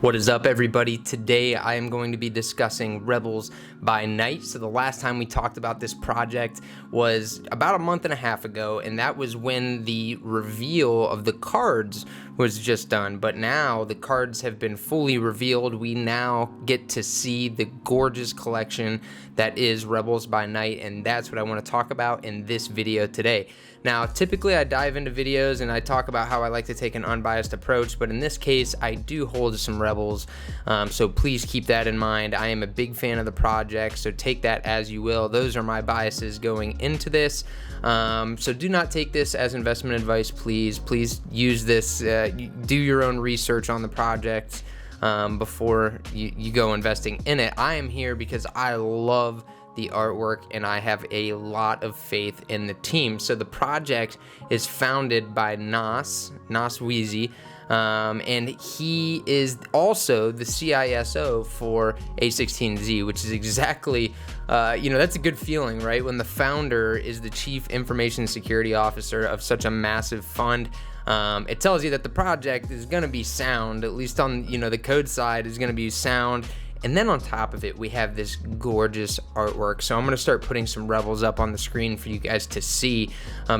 What is up, everybody? Today I am going to be discussing Rebels by Night. So the last time we talked about this project was about a month and a half ago, and that was when the reveal of the cards was just done. But now the cards have been fully revealed. We now get to see the gorgeous collection that is Rebels by Night, and that's what I want to talk about in this video today. Now, typically I dive into videos and I talk about how I like to take an unbiased approach, but in this case, I do hold some Rebels, so please keep that in mind. I am a big fan of the project, so take that as you will. Those are my biases going into this, so do not take this as investment advice, please. Please use this, do your own research on the project before you go investing in it. I am here because I love the artwork and I have a lot of faith in the team. So the project is founded by Nass Wheezy, and he is also the CISO for A16Z, which is exactly, that's a good feeling, right? When the founder is the Chief Information Security Officer of such a massive fund. It tells you that the project is going to be sound, at least on, the code side is going to be sound. And then on top of it, we have this gorgeous artwork. So I'm going to start putting some Rebels up on the screen for you guys to see,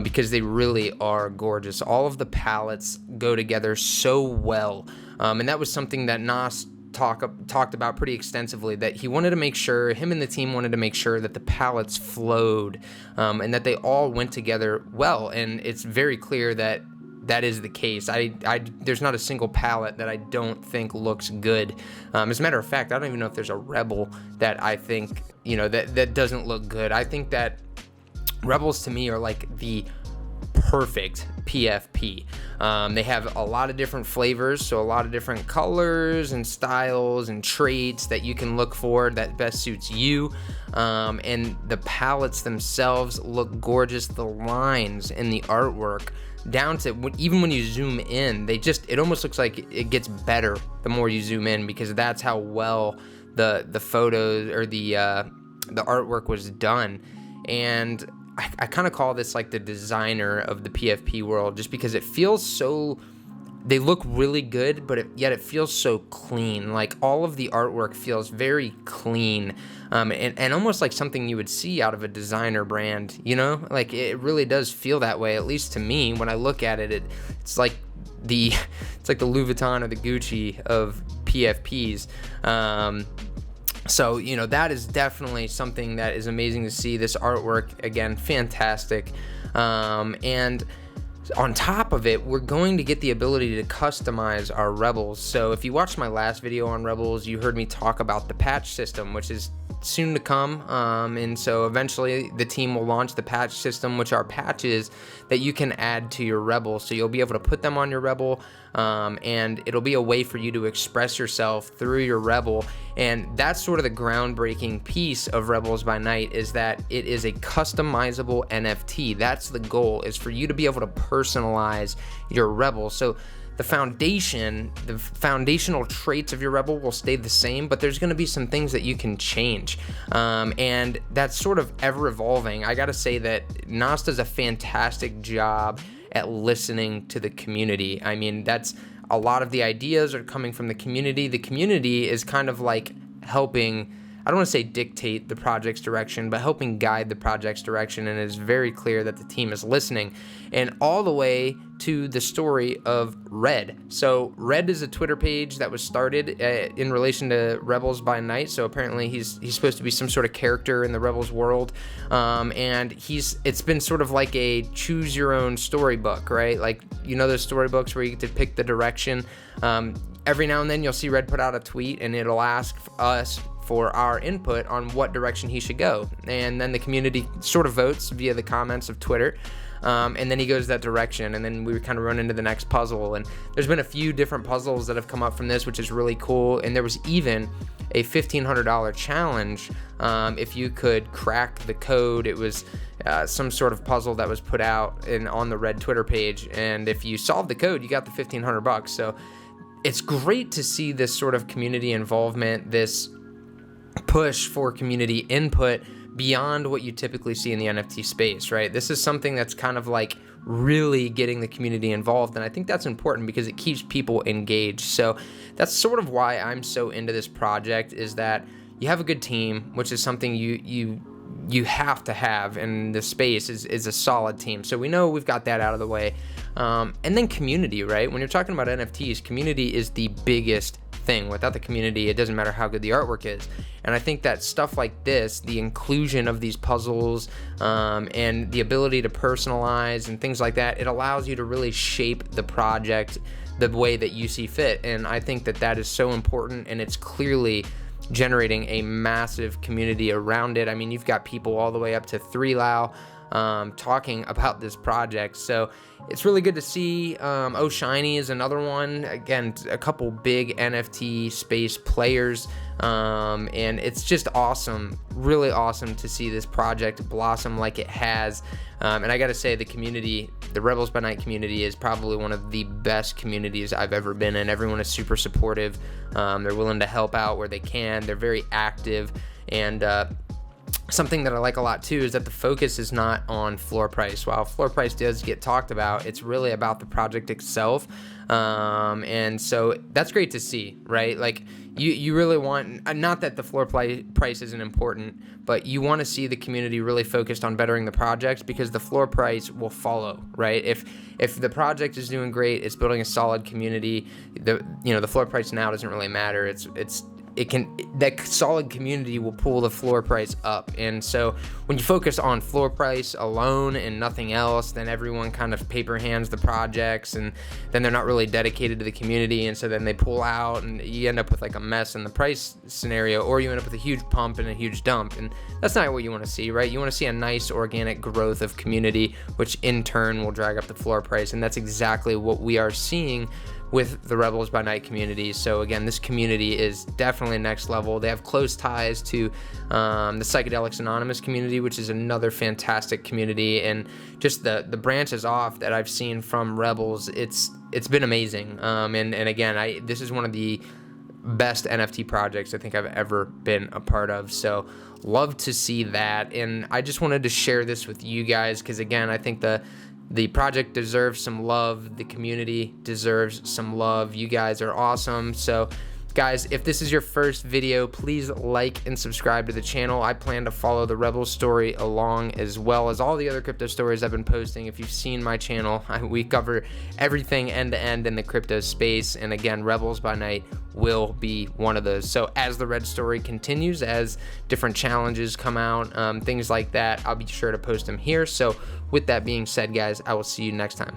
because they really are gorgeous. All of the palettes go together so well. And that was something that Nass talked about pretty extensively, that he wanted to make sure, him and the team wanted to make sure that the palettes flowed, and that they all went together well. And it's very clear that that is the case. There's not a single palette that I don't think looks good. As a matter of fact, I don't even know if there's a Rebel that I think, that doesn't look good. I think that Rebels to me are like the perfect PFP. They have a lot of different flavors, so a lot of different colors and styles and traits that you can look for that best suits you. And the palettes themselves look gorgeous. The lines in the artwork, down to even when you zoom in, it almost looks like it gets better the more you zoom in, because that's how well the photos or the artwork was done. And I kind of call this like the designer of the PFP world, just because it feels so, they look really good, but yet it feels so clean. Like all of the artwork feels very clean, and almost like something you would see out of a designer brand, like it really does feel that way, at least to me. When I look at it, it's like the Louis Vuitton or the Gucci of PFPs. So, that is definitely something that is amazing to see. This artwork, again, fantastic. And on top of it, we're going to get the ability to customize our Rebels. So if you watched my last video on Rebels, you heard me talk about the patch system, which is soon to come. And so eventually the team will launch the patch system, which are patches that you can add to your Rebel. So you'll be able to put them on your Rebel, and it'll be a way for you to express yourself through your Rebel. And that's sort of the groundbreaking piece of Rebels by Night, is that it is a customizable NFT. That's the goal, is for you to be able to personalize your Rebel. So the foundational traits of your Rebel will stay the same, but there's going to be some things that you can change, and that's sort of ever evolving. I gotta say that Nass does a fantastic job at listening to the community. I mean, that's a lot of the ideas are coming from the community. The community is kind of like helping, I don't want to say dictate the project's direction, but helping guide the project's direction, and it is very clear that the team is listening. And all the way to the story of Red. So Red is a Twitter page that was started in relation to Rebels by Night. So apparently he's supposed to be some sort of character in the Rebels world, and it's been sort of like a choose your own storybook, right? Like, those storybooks where you get to pick the direction. Every now and then you'll see Red put out a tweet and it'll ask us for our input on what direction he should go, and then the community sort of votes via the comments of Twitter, and then he goes that direction, and then we kind of run into the next puzzle. And there's been a few different puzzles that have come up from this, which is really cool. And there was even a $1,500 challenge if you could crack the code. It was some sort of puzzle that was put out on the Red Twitter page, and if you solved the code, you got the $1,500. So it's great to see this sort of community involvement, this push for community input beyond what you typically see in the NFT space, right? This is something that's kind of like really getting the community involved. And I think that's important because it keeps people engaged. So that's sort of why I'm so into this project, is that you have a good team, which is something you have to have in the space, is a solid team. So we know we've got that out of the way. And then community, right? When you're talking about NFTs, community is the biggest thing. Without the community, it doesn't matter how good the artwork is. And I think that stuff like this, the inclusion of these puzzles, and the ability to personalize and things like that, it allows you to really shape the project the way that you see fit. And I think that that is so important, and it's clearly generating a massive community around it. I mean, you've got people all the way up to 3Lau talking about this project. So it's really good to see. Oh Shiny is another one. Again, a couple big NFT space players. And it's just awesome, really awesome to see this project blossom like it has. And I gotta say, the community, the Rebels by Night community, is probably one of the best communities I've ever been in. Everyone is super supportive. They're willing to help out where they can. They're very active. And something that I like a lot too is that the focus is not on floor price. While floor price does get talked about, it's really about the project itself. And so that's great to see, right? Like you really want, not that the floor price isn't important, but you want to see the community really focused on bettering the project, because the floor price will follow, right? If the project is doing great, it's building a solid community, the floor price now doesn't really matter. That solid community will pull the floor price up. And so when you focus on floor price alone and nothing else, then everyone kind of paper hands the projects, and then they're not really dedicated to the community, and so then they pull out, and you end up with like a mess in the price scenario, or you end up with a huge pump and a huge dump. And that's not what you want to see, right? You want to see a nice organic growth of community, which in turn will drag up the floor price. And that's exactly what we are seeing with the Rebels by Night community. So again, this community is definitely next level. They have close ties to the Psychedelics Anonymous community, which is another fantastic community, and just the branches off that I've seen from Rebels, it's been amazing. And again, this is one of the best NFT projects I think I've ever been a part of. So love to see that, and I just wanted to share this with you guys because, again, I think the project deserves some love. The community deserves some love. You guys are awesome. So guys, if this is your first video, please like and subscribe to the channel. I plan to follow the Rebels story along, as well as all the other crypto stories I've been posting. If you've seen my channel, we cover everything end to end in the crypto space. And again, Rebels by Night will be one of those. So as the Red story continues, as different challenges come out, things like that, I'll be sure to post them here. So with that being said, guys, I will see you next time.